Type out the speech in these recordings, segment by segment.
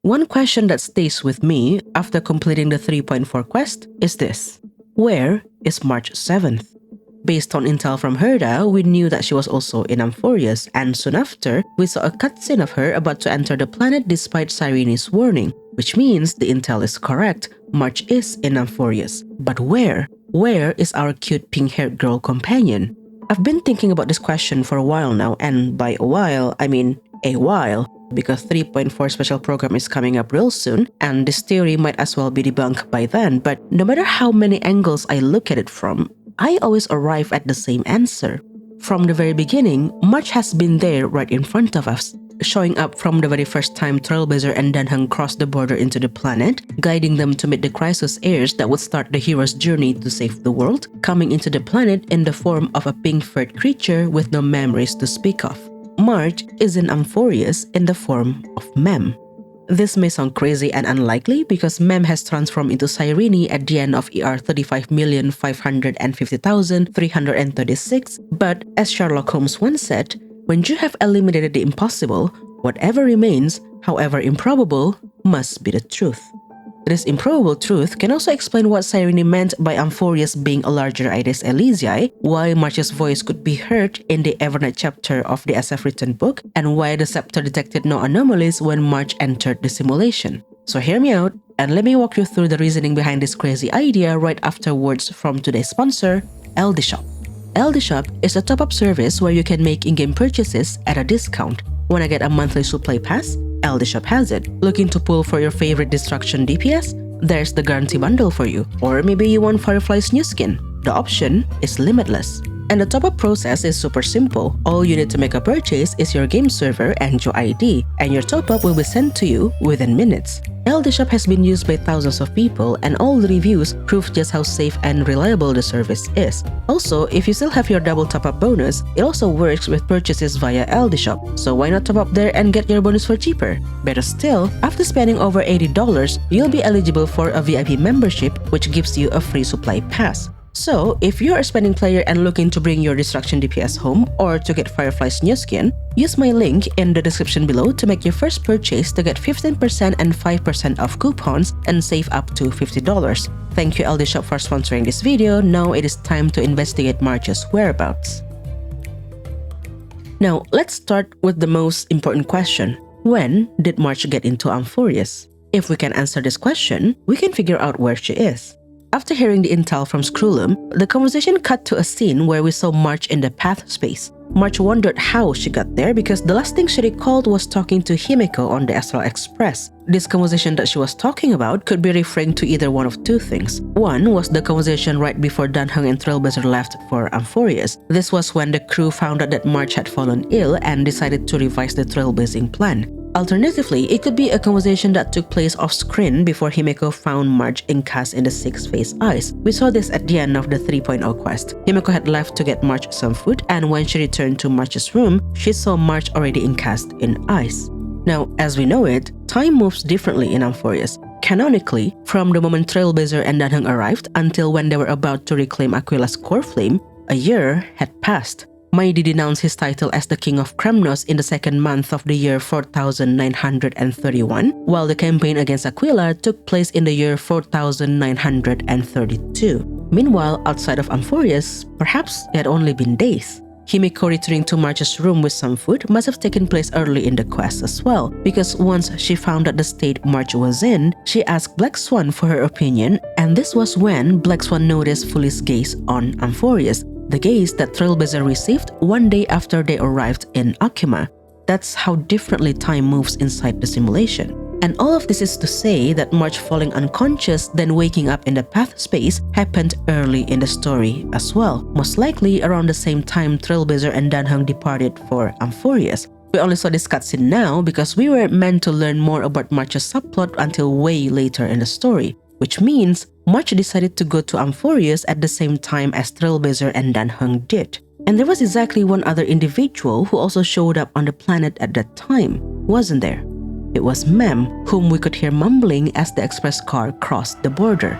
One question that stays with me after completing the 3.4 quest is this: where is March 7th? Based on intel from Herda, we knew that she was also in Amphorius, and soon after, we saw a cutscene of her about to enter the planet despite Cyrene's warning, which means the intel is correct. March is in Amphorius. But where? Where is our cute pink-haired girl companion? I've been thinking about this question for a while now, and by a while, I mean a while, because 3.4 special program is coming up real soon, and this theory might as well be debunked by then, but no matter how many angles I look at it from, I always arrive at the same answer. From the very beginning, March has been there right in front of us, showing up from the very first time Trailblazer and Dan Heng crossed the border into the planet, guiding them to meet the Chrysos heirs that would start the hero's journey to save the world, coming into the planet in the form of a pink-furred creature with no memories to speak of. March is in Amphorius in the form of Mem. This may sound crazy and unlikely because Mem has transformed into Cyrene at the end of ER 35,550,336, but as Sherlock Holmes once said, when you have eliminated the impossible, whatever remains, however improbable, must be the truth. This improbable truth can also explain what Cyrene meant by Amphorius being a larger Aedes Elysiae, why March's voice could be heard in the Evernight chapter of the SF written book, and why the scepter detected no anomalies when March entered the simulation. So hear me out, and let me walk you through the reasoning behind this crazy idea right after words from today's sponsor, LD Shop. LD Shop is a top-up service where you can make in-game purchases at a discount. Wanna get a monthly supply pass? LD Shop has it. Looking to pull for your favorite destruction DPS? There's the guarantee bundle for you. Or maybe you want Firefly's new skin? The option is limitless. And the top-up process is super simple. All you need to make a purchase is your game server and your ID, and your top-up will be sent to you within minutes. LD Shop has been used by thousands of people, and all the reviews prove just how safe and reliable the service is. Also, if you still have your double top-up bonus, it also works with purchases via LD Shop, so why not top up there and get your bonus for cheaper? Better still, after spending over $80, you'll be eligible for a VIP membership, which gives you a free supply pass. So, if you're a spending player and looking to bring your destruction DPS home or to get Firefly's new skin, use my link in the description below to make your first purchase to get 15% and 5% off coupons and save up to $50. Thank you LD Shop for sponsoring this video. Now it is time to investigate March's whereabouts. Now, let's start with the most important question. When did March get into Amphorius? If we can answer this question, we can figure out where she is. After hearing the intel from Scrollum, the conversation cut to a scene where we saw March in the path space. March wondered how she got there because the last thing she recalled was talking to Himeko on the Astral Express. This conversation that she was talking about could be referring to either one of two things. One was the conversation right before Dan Heng and Trailblazer left for Amphorius. This was when the crew found out that March had fallen ill and decided to revise the trailblazing plan. Alternatively, it could be a conversation that took place off-screen before Himeko found March encased in the 6-phase ice. We saw this at the end of the 3.0 quest. Himeko had left to get March some food, and when she returned to March's room, she saw March already encased in ice. Now, as we know it, time moves differently in Amphorius. Canonically, from the moment Trailblazer and Dan Heng arrived until when they were about to reclaim Aquila's core flame, a year had passed. Maidi denounced his title as the King of Kremnos in the second month of the year 4931, while the campaign against Aquila took place in the year 4932. Meanwhile, outside of Amphorius, perhaps it had only been days. Himeko returning to March's room with some food must have taken place early in the quest as well, because once she found out the state March was in, she asked Black Swan for her opinion, and this was when Black Swan noticed Fuli's gaze on Amphorius, the gaze that Trailblazer received one day after they arrived in Akima. That's how differently time moves inside the simulation. And all of this is to say that March falling unconscious then waking up in the path space happened early in the story as well, most likely around the same time Trailblazer and Dan Heng departed for Amphorius. We only saw this cutscene now because we weren't meant to learn more about March's subplot until way later in the story, which means March decided to go to Amphorius at the same time as Trailblazer and Dan Heng did. And there was exactly one other individual who also showed up on the planet at that time, wasn't there? It was Mem, whom we could hear mumbling as the express car crossed the border.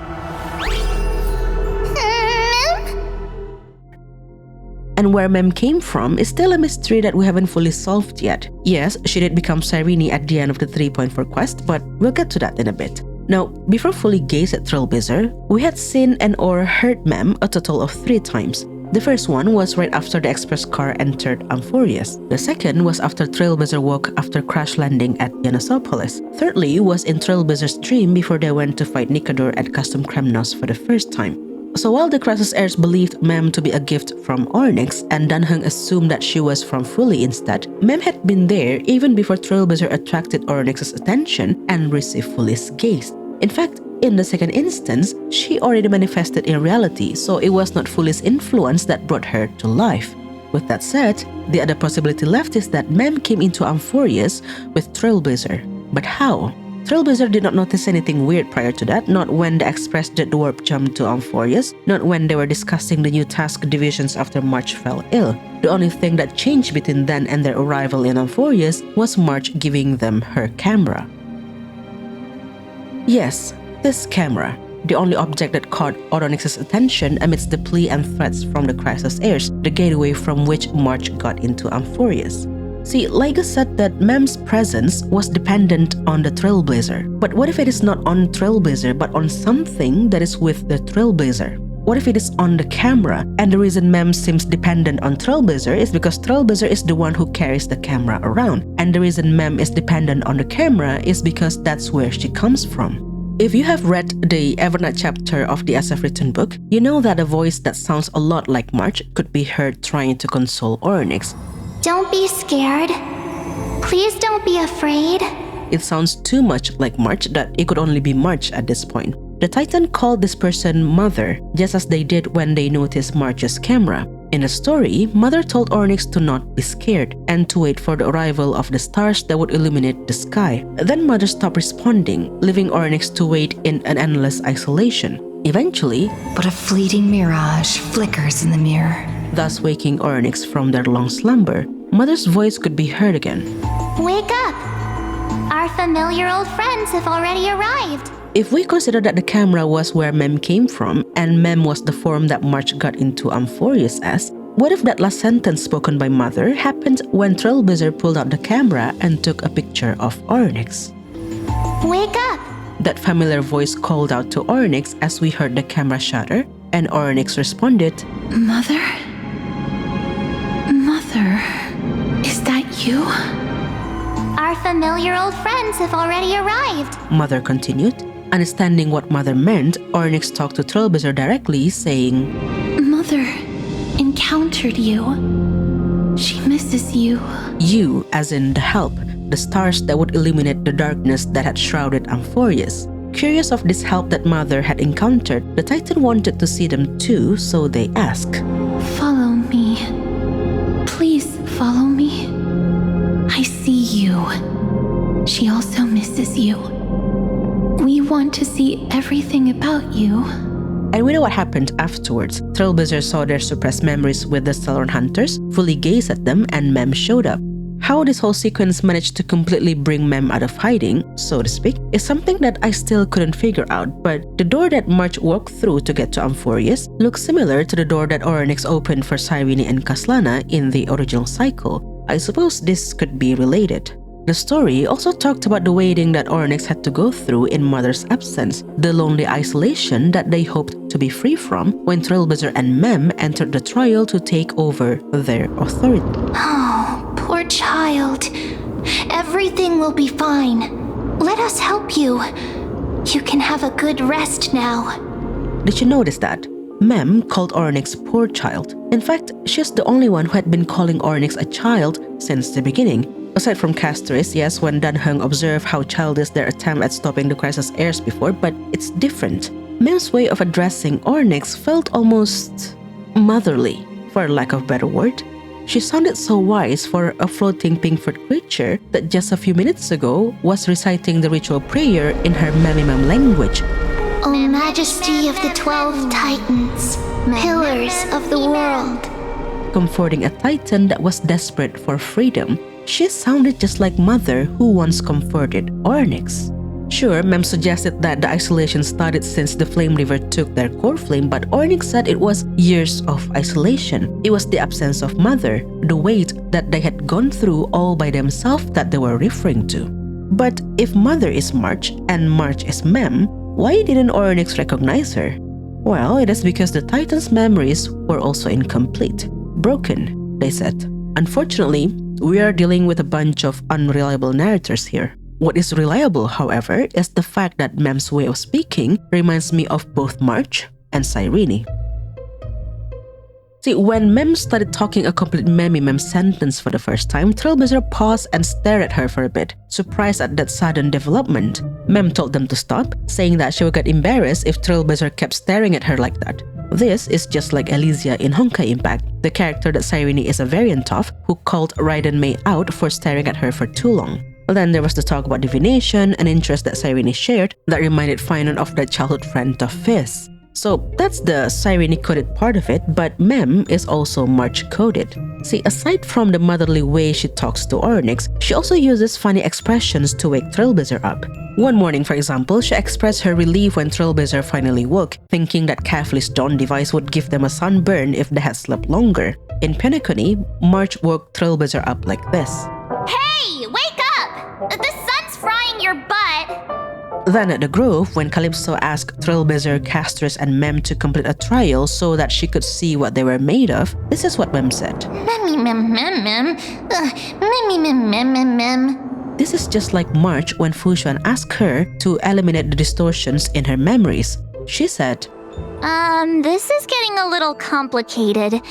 And where Mem came from is still a mystery that we haven't fully solved yet. Yes, she did become Cyrene at the end of the 3.4 quest, but we'll get to that in a bit. Now, before fully gaze at Trailblazer, we had seen and or heard Mem a total of 3 times. The first one was right after the express car entered Amphorius. The second was after Trailblazer woke after crash landing at Yanosopolis. Thirdly was in Trailblazer's dream before they went to fight Nikador at Custom Kremnos for the first time. So while the Krasus heirs believed Mem to be a gift from Ornyx and Danheng assumed that she was from Fully instead, Mem had been there even before Trailblazer attracted Ornyx's attention and received Fully's gaze. In fact, in the second instance, she already manifested in reality, so it was not Fully's influence that brought her to life. With that said, the other possibility left is that Mem came into Amphorius with Trailblazer. But how? Trailblazer did not notice anything weird prior to that, not when the Express did the warp jump to Amphorius, not when they were discussing the new task divisions after March fell ill. The only thing that changed between then and their arrival in Amphorius was March giving them her camera. Yes, this camera, the only object that caught Ornyx's attention amidst the plea and threats from the Krasus heirs, the gateway from which March got into Amphorius. See, Lyga said that Mem's presence was dependent on the Trailblazer. But what if it is not on Trailblazer but on something that is with the Trailblazer? What if it is on the camera, and the reason Mem seems dependent on Trailblazer is because Trailblazer is the one who carries the camera around, and the reason Mem is dependent on the camera is because that's where she comes from. If you have read the Evernight chapter of the SF Written book, you know that a voice that sounds a lot like March could be heard trying to console Ornyx. Don't be scared. Please don't be afraid. It sounds too much like March that it could only be March at this point. The Titan called this person Mother, just as they did when they noticed March's camera. In the story, Mother told Ornyx to not be scared and to wait for the arrival of the stars that would illuminate the sky. Then Mother stopped responding, leaving Ornyx to wait in an endless isolation. Eventually, but a fleeting mirage flickers in the mirror, thus waking Ornyx from their long slumber. Mother's voice could be heard again. Wake up! Our familiar old friends have already arrived. If we consider that the camera was where Mem came from, and Mem was the form that March got into Amphorius as, what if that last sentence spoken by Mother happened when Trailblazer pulled out the camera and took a picture of Ornyx? Wake up! That familiar voice called out to Ornyx as we heard the camera shutter, and Ornyx responded, Mother? Mother? Is that you? Our familiar old friends have already arrived. Mother continued. Understanding what Mother meant, Ornyx talked to Trailblazer directly, saying, Mother encountered you. She misses you. You, as in the help, the stars that would illuminate the darkness that had shrouded Amphorius. Curious of this help that Mother had encountered, the Titan wanted to see them too, so they asked, Follow me. Please follow me. I see you. She also misses you. We want to see everything about you. And we know what happened afterwards. Trailblazer saw their suppressed memories with the Stellar Hunters, fully gazed at them, and Mem showed up. How this whole sequence managed to completely bring Mem out of hiding, so to speak, is something that I still couldn't figure out, but the door that March walked through to get to Amphorius looks similar to the door that Ornyx opened for Cyrene and Kaslana in the original cycle. I suppose this could be related. The story also talked about the waiting that Ornyx had to go through in Mother's absence, the lonely isolation that they hoped to be free from when Trailblazer and Mem entered the trial to take over their authority. Oh, poor child. Everything will be fine. Let us help you. You can have a good rest now. Did you notice that? Mem called Ornyx poor child. In fact, she's the only one who had been calling Ornyx a child since the beginning. Aside from Castris, yes, when Danheng observed how childish their attempt at stopping the Krasus heirs before, but it's different. Mem's way of addressing Ornyx felt almost motherly, for lack of a better word. She sounded so wise for a floating pink-furred creature that just a few minutes ago was reciting the ritual prayer in her Mamimam language. O Majesty of the 12 Titans, pillars of the world. Comforting a Titan that was desperate for freedom, she sounded just like Mother who once comforted Ornyx. Sure, Mem suggested that the isolation started since the Flame River took their core flame, but Ornyx said it was years of isolation. It was the absence of Mother, the weight that they had gone through all by themselves that they were referring to. But if Mother is March and March is Mem, why didn't Ornyx recognize her? Well, it is because the Titan's memories were also incomplete. Broken, they said. Unfortunately, we are dealing with a bunch of unreliable narrators here. What is reliable, however, is the fact that Mem's way of speaking reminds me of both March and Cyrene. See, when Mem started talking a complete Mem sentence for the first time, Trailblazer paused and stared at her for a bit, surprised at that sudden development. Mem told them to stop, saying that she would get embarrassed if Trailblazer kept staring at her like that. This is just like Elysia in Honkai Impact, the character that Cyrene is a variant of, who called Raiden Mei out for staring at her for too long. Then there was the talk about divination, an interest that Cyrene shared that reminded Finon of that childhood friend of his. So that's the Cyrene-coded part of it, but Mem is also March-coded. See, aside from the motherly way she talks to Ornyx, she also uses funny expressions to wake Trailblazer up. One morning, for example, she expressed her relief when Trailblazer finally woke, thinking that Kefli's dawn device would give them a sunburn if they had slept longer. In Penacony, March woke Trailblazer up like this. Hey, wake up! The sun's frying your butt! Then at the Grove, when Calypso asked Trailblazer, Castris, and Mem to complete a trial so that she could see what they were made of, this is what Mem said. This is just like March when Fushuan asked her to eliminate the distortions in her memories. She said, This is getting a little complicated.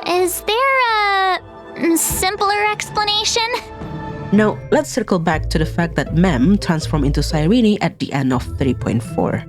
Is there a simpler explanation? Now, let's circle back to the fact that Mem transformed into Cyrene at the end of 3.4.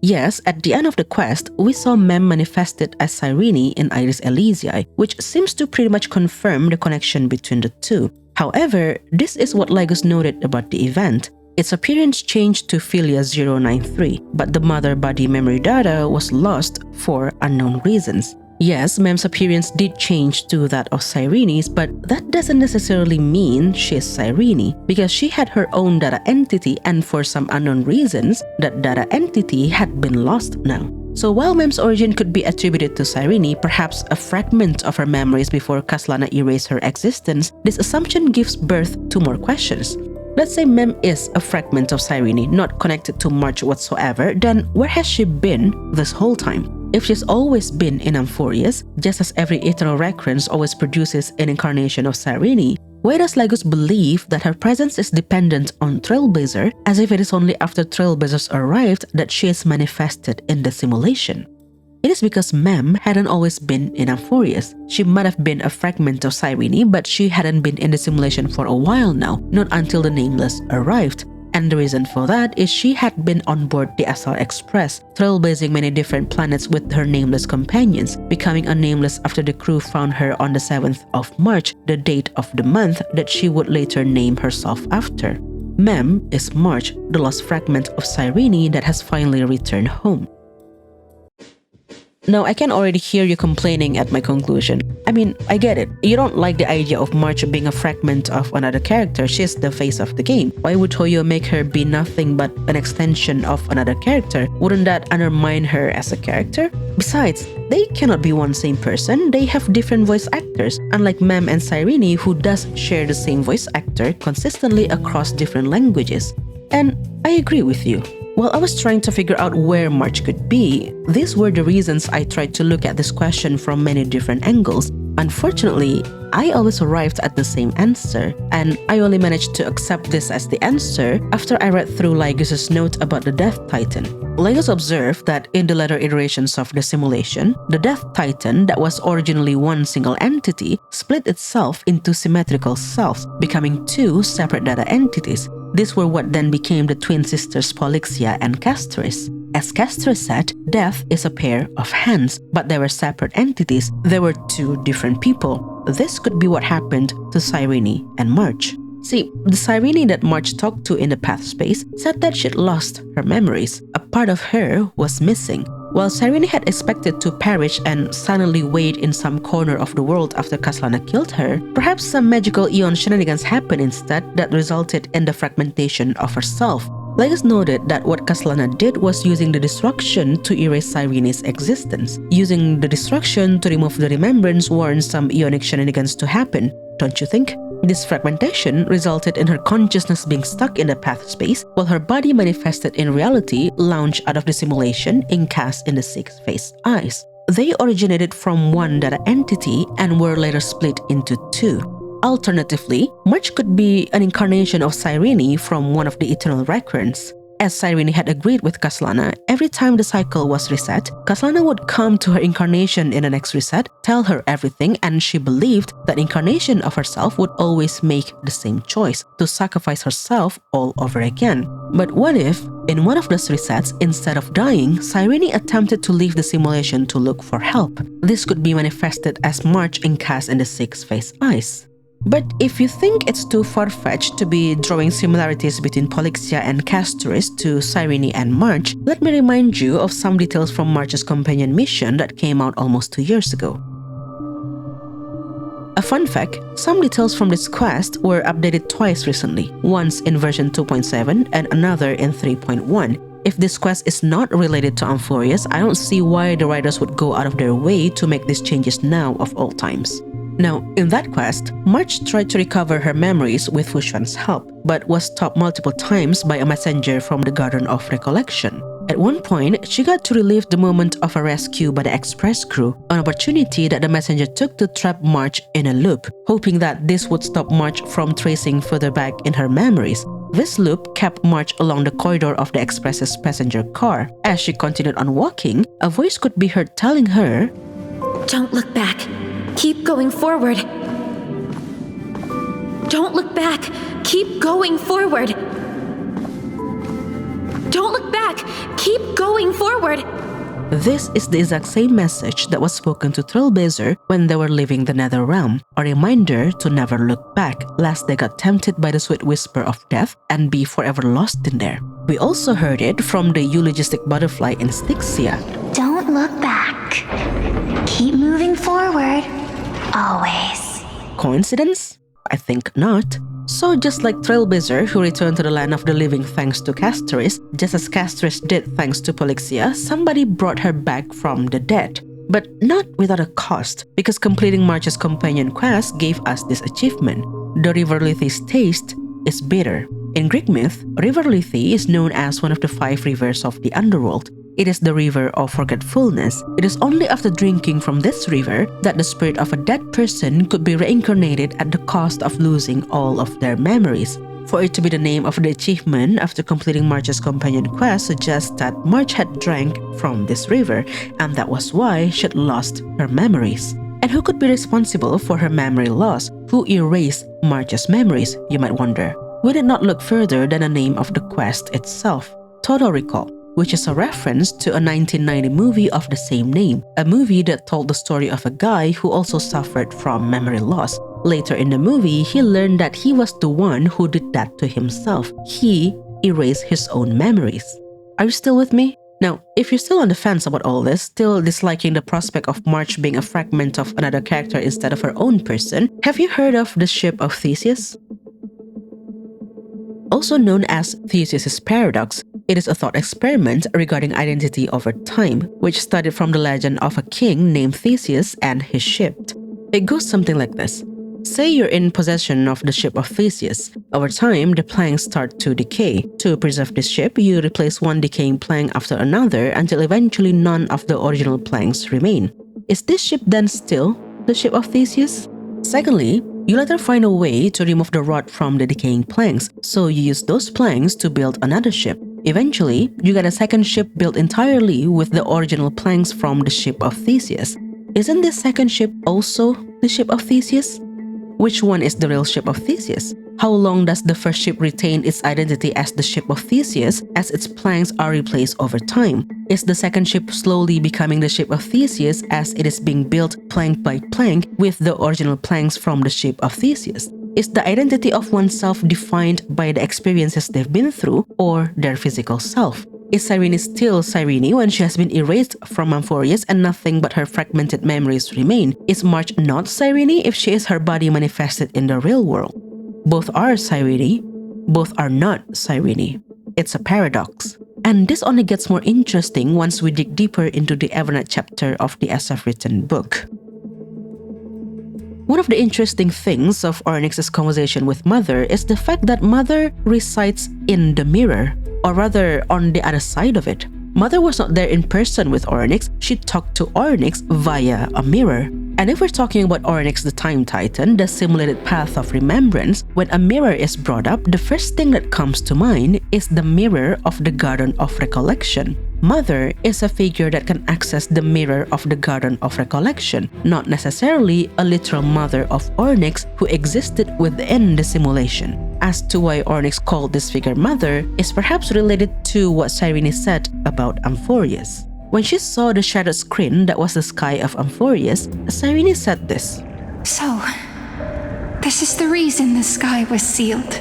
Yes, at the end of the quest, we saw Mem manifested as Cyrene in Iris Elysiae, which seems to pretty much confirm the connection between the two. However, this is what Lygus noted about the event. Its appearance changed to Philia 093, but the mother body memory data was lost for unknown reasons. Yes, Mem's appearance did change to that of Cyrene's, but that doesn't necessarily mean she's Cyrene, because she had her own data entity and for some unknown reasons, that data entity had been lost now. So while Mem's origin could be attributed to Cyrene, perhaps a fragment of her memories before Caslana erased her existence, this assumption gives birth to more questions. Let's say Mem is a fragment of Cyrene, not connected to March whatsoever, then where has she been this whole time? If she's always been in Amphorius, just as every eternal recurrence always produces an incarnation of Cyrene, why does Lygus believe that her presence is dependent on Trailblazer, as if it is only after Trailblazers arrived that she is manifested in the simulation? It is because Mem hadn't always been in Amphorius. She might have been a fragment of Cyrene, but she hadn't been in the simulation for a while now, not until the Nameless arrived. And the reason for that is she had been on board the Astral Express, trailblazing many different planets with her Nameless companions, becoming a Nameless after the crew found her on the 7th of March, the date of the month that she would later name herself after. Mem is March, the lost fragment of Cyrene that has finally returned home. Now, I can already hear you complaining at my conclusion. I mean, I get it. You don't like the idea of March being a fragment of another character. She's the face of the game. Why would Toyo make her be nothing but an extension of another character? Wouldn't that undermine her as a character? Besides, they cannot be one same person. They have different voice actors, unlike Mem and Cyrene, who does share the same voice actor consistently across different languages. And I agree with you. While I was trying to figure out where March could be, these were the reasons I tried to look at this question from many different angles. Unfortunately, I always arrived at the same answer, and I only managed to accept this as the answer after I read through Lygus' note about the Death Titan. Lygus observed that in the later iterations of the simulation, the Death Titan that was originally one single entity split itself into symmetrical selves, becoming two separate data entities. These were what then became the twin sisters Polixia and Castris. As Castris said, Death is a pair of hands, but they were separate entities. They were two different people. This could be what happened to Cyrene and March. See, the Cyrene that March talked to in the path space said that she'd lost her memories. A part of her was missing. While Cyrene had expected to perish and silently wait in some corner of the world after Caslana killed her, perhaps some magical Eon shenanigans happened instead that resulted in the fragmentation of herself. Legis noted that what Caslana did was using the destruction to erase Cyrene's existence. Using the destruction to remove the remembrance warned some Eonic shenanigans to happen, don't you think? This fragmentation resulted in her consciousness being stuck in the path space, while her body manifested in reality launched out of the simulation encast in the six-faced eyes. They originated from one data entity and were later split into two. Alternatively, March could be an incarnation of Cyrene from one of the Eternal Recurrents. As Cyrene had agreed with Caslana, every time the cycle was reset, Caslana would come to her incarnation in the next reset, tell her everything, and she believed that incarnation of herself would always make the same choice, to sacrifice herself all over again. But what if, in one of those resets, instead of dying, Cyrene attempted to leave the simulation to look for help? This could be manifested as March encast in the six-faced eyes. But if you think it's too far-fetched to be drawing similarities between Polixia and Castoris to Cyrene and March, let me remind you of some details from March's companion mission that came out almost 2 years ago. A fun fact, some details from this quest were updated twice recently, once in version 2.7 and another in 3.1. If this quest is not related to Amphorius, I don't see why the writers would go out of their way to make these changes now of all times. Now, in that quest, March tried to recover her memories with Fushuan's help, but was stopped multiple times by a messenger from the Garden of Recollection. At one point, she got to relive the moment of a rescue by the Express crew, an opportunity that the messenger took to trap March in a loop, hoping that this would stop March from tracing further back in her memories. This loop kept March along the corridor of the Express's passenger car. As she continued on walking, a voice could be heard telling her, Don't look back. Keep going forward. Don't look back. Keep going forward. Don't look back. Keep going forward. This is the exact same message that was spoken to Trailblazer when they were leaving the Nether Realm, a reminder to never look back, lest they got tempted by the sweet whisper of death and be forever lost in there. We also heard it from the eulogistic butterfly in Styxia. Don't look back. Keep moving forward. Always. Coincidence? I think not. So just like Trailblazer, who returned to the land of the living thanks to Castoris, just as Castoris did thanks to Polixia, somebody brought her back from the dead. But not without a cost, because completing March's companion quest gave us this achievement. The River Lethe's taste is bitter. In Greek myth, River Lethe is known as one of the 5 rivers of the underworld. It is the river of forgetfulness. It is only after drinking from this river that the spirit of a dead person could be reincarnated at the cost of losing all of their memories. For it to be the name of the achievement after completing March's companion quest suggests that March had drank from this river, and that was why she had lost her memories. And who could be responsible for her memory loss? Who erased March's memories, you might wonder? We did not look further than the name of the quest itself, Total Recall, which is a reference to a 1990 movie of the same name, a movie that told the story of a guy who also suffered from memory loss. Later in the movie, he learned that he was the one who did that to himself. He erased his own memories. Are you still with me? Now, if you're still on the fence about all this, still disliking the prospect of March being a fragment of another character instead of her own person, have you heard of the Ship of Theseus? Also known as Theseus' Paradox, it is a thought experiment regarding identity over time, which studied from the legend of a king named Theseus and his ship. It goes something like this. Say you're in possession of the ship of Theseus. Over time, the planks start to decay. To preserve this ship, you replace one decaying plank after another until eventually none of the original planks remain. Is this ship then still the ship of Theseus? Secondly, you later find a way to remove the rot from the decaying planks, so you use those planks to build another ship. Eventually, you get a second ship built entirely with the original planks from the ship of Theseus. Isn't this second ship also the ship of Theseus? Which one is the real ship of Theseus? How long does the first ship retain its identity as the ship of Theseus as its planks are replaced over time? Is the second ship slowly becoming the ship of Theseus as it is being built plank by plank with the original planks from the ship of Theseus? Is the identity of oneself defined by the experiences they've been through or their physical self? Is Cyrene still Cyrene when she has been erased from Amphoreus and nothing but her fragmented memories remain? Is March not Cyrene if she is her body manifested in the real world? Both are Cyrene, both are not Cyrene. It's a paradox. And this only gets more interesting once we dig deeper into the Evernight chapter of the As I've Written book. One of the interesting things of Ornyx's conversation with Mother is the fact that Mother resides in the mirror, or rather on the other side of it. Mother was not there in person with Ornyx, she talked to Ornyx via a mirror. And if we're talking about Ornyx the Time Titan, the simulated path of remembrance, when a mirror is brought up, the first thing that comes to mind is the mirror of the Garden of Recollection. Mother is a figure that can access the mirror of the Garden of Recollection, not necessarily a literal mother of Ornyx who existed within the simulation. As to why Ornyx called this figure Mother is perhaps related to what Cyrene said about Amphoreus. When she saw the shattered screen that was the sky of Amphoreus, Cyrene said this. So, this is the reason the sky was sealed.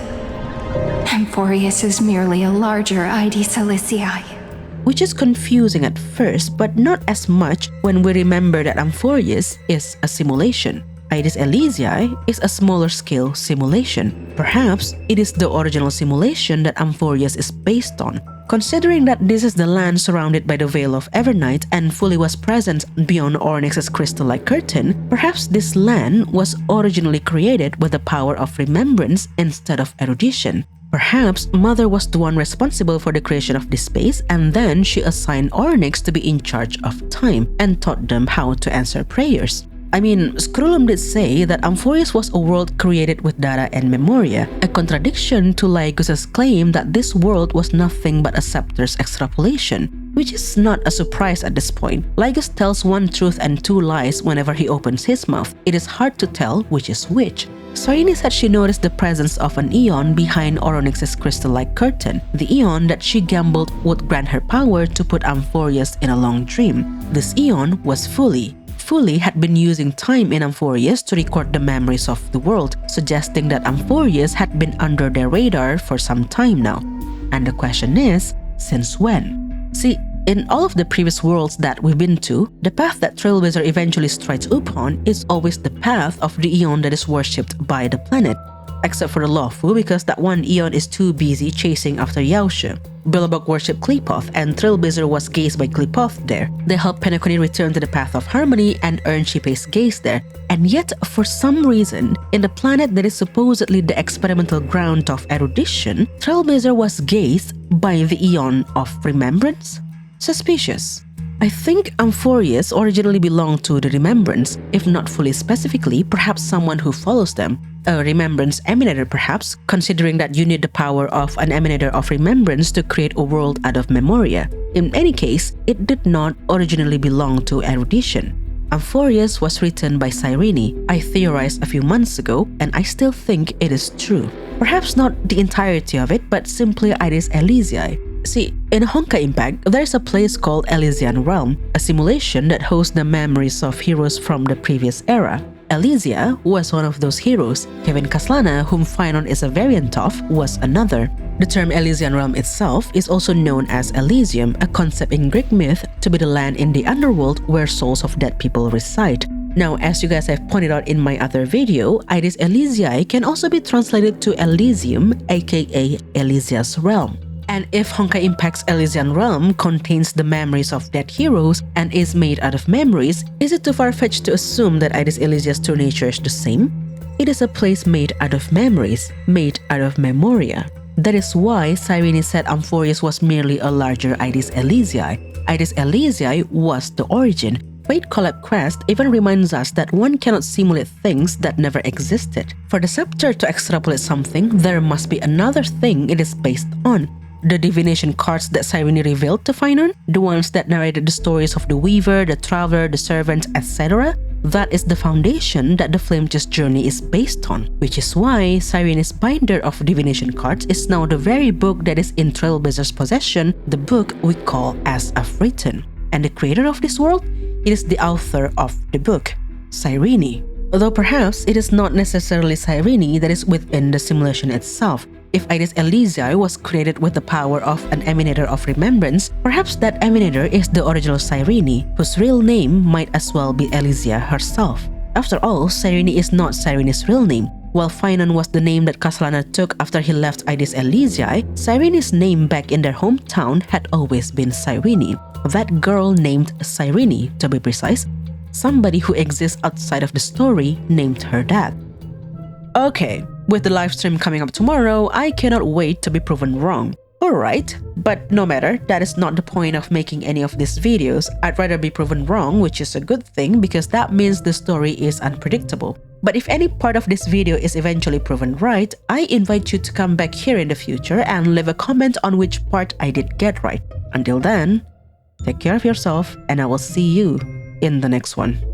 Amphoreus is merely a larger Aedes Elysiae. Which is confusing at first, but not as much when we remember that Amphoreus is a simulation. Aedes Elysiae is a smaller scale simulation. Perhaps it is the original simulation that Amphoreus is based on. Considering that this is the land surrounded by the Veil of Evernight and fully was present beyond Ornyx's crystal-like curtain, perhaps this land was originally created with the power of remembrance instead of erudition. Perhaps Mother was the one responsible for the creation of this space, and then she assigned Ornyx to be in charge of time and taught them how to answer prayers. I mean, Scrollum did say that Amphoreus was a world created with data and memoria, a contradiction to Laegus's claim that this world was nothing but a scepter's extrapolation, which is not a surprise at this point. Laegus tells one truth and two lies whenever he opens his mouth. It is hard to tell which is which. Cyrene said she noticed the presence of an Aeon behind Ornyx's crystal-like curtain, the Aeon that she gambled would grant her power to put Amphoreus in a long dream. This Aeon was Fuli. Fuli had been using time in Amphoreus to record the memories of the world, suggesting that Amphoreus had been under their radar for some time now. And the question is, since when? See, in all of the previous worlds that we've been to, the path that Trailblazer eventually strides upon is always the path of the Aeon that is worshipped by the planet. Except for the Luofu, because that one Aeon is too busy chasing after Yaoshi. Billabong worshipped Qlipoth, and Trailblazer was gazed by Qlipoth there. They helped Penacony return to the path of harmony and earn Shipei's gaze there. And yet, for some reason, in the planet that is supposedly the experimental ground of erudition, Trailblazer was gazed by the Aeon of remembrance? Suspicious. I think Amphoreus originally belonged to the Remembrance, if not fully specifically, perhaps someone who follows them. A Remembrance Emanator perhaps, considering that you need the power of an Emanator of Remembrance to create a world out of Memoria. In any case, it did not originally belong to erudition. Amphoreus was written by Cyrene, I theorized a few months ago, and I still think it is true. Perhaps not the entirety of it, but simply Aedes Elysiae. See, in Honkai Impact, there's a place called Elysian Realm, a simulation that hosts the memories of heroes from the previous era. Elysia was one of those heroes. Kevin Kaslana, whom Phynon is a variant of, was another. The term Elysian Realm itself is also known as Elysium, a concept in Greek myth to be the land in the underworld where souls of dead people reside. Now, as you guys have pointed out in my other video, Aedes Elysiae can also be translated to Elysium, aka Elysia's Realm. And if Honkai Impact's Elysian Realm contains the memories of dead heroes and is made out of memories, is it too far-fetched to assume that Aedes Elysia's true nature is the same? It is a place made out of memories, made out of memoria. That is why Cyrene said Amphoreus was merely a larger Aedes Elysiae. Aedes Elysiae was the origin. Fate Collab Quest even reminds us that one cannot simulate things that never existed. For the scepter to extrapolate something, there must be another thing it is based on. The divination cards that Cyrene revealed to Phynon, the ones that narrated the stories of the Weaver, the Traveler, the Servant, etc., that is the foundation that the Flameche's journey is based on, which is why Cyrene's binder of divination cards is now the very book that is in Trailblazer's possession, the book we call As I've Written. And the creator of this world? It is the author of the book, Cyrene. Although perhaps it is not necessarily Cyrene that is within the simulation itself. If Aedes Elysiae was created with the power of an emanator of remembrance, perhaps that emanator is the original Cyrene, whose real name might as well be Elysia herself. After all, Cyrene is not Cyrene's real name. While Phainon was the name that Castellana took after he left Aedes Elysiae, Cyrene's name back in their hometown had always been Cyrene. That girl named Cyrene, to be precise. Somebody who exists outside of the story named her that. Okay, with the live stream coming up tomorrow, I cannot wait to be proven wrong. Alright, but no matter, that is not the point of making any of these videos. I'd rather be proven wrong, which is a good thing because that means the story is unpredictable. But if any part of this video is eventually proven right, I invite you to come back here in the future and leave a comment on which part I did get right. Until then, take care of yourself and I will see you in the next one.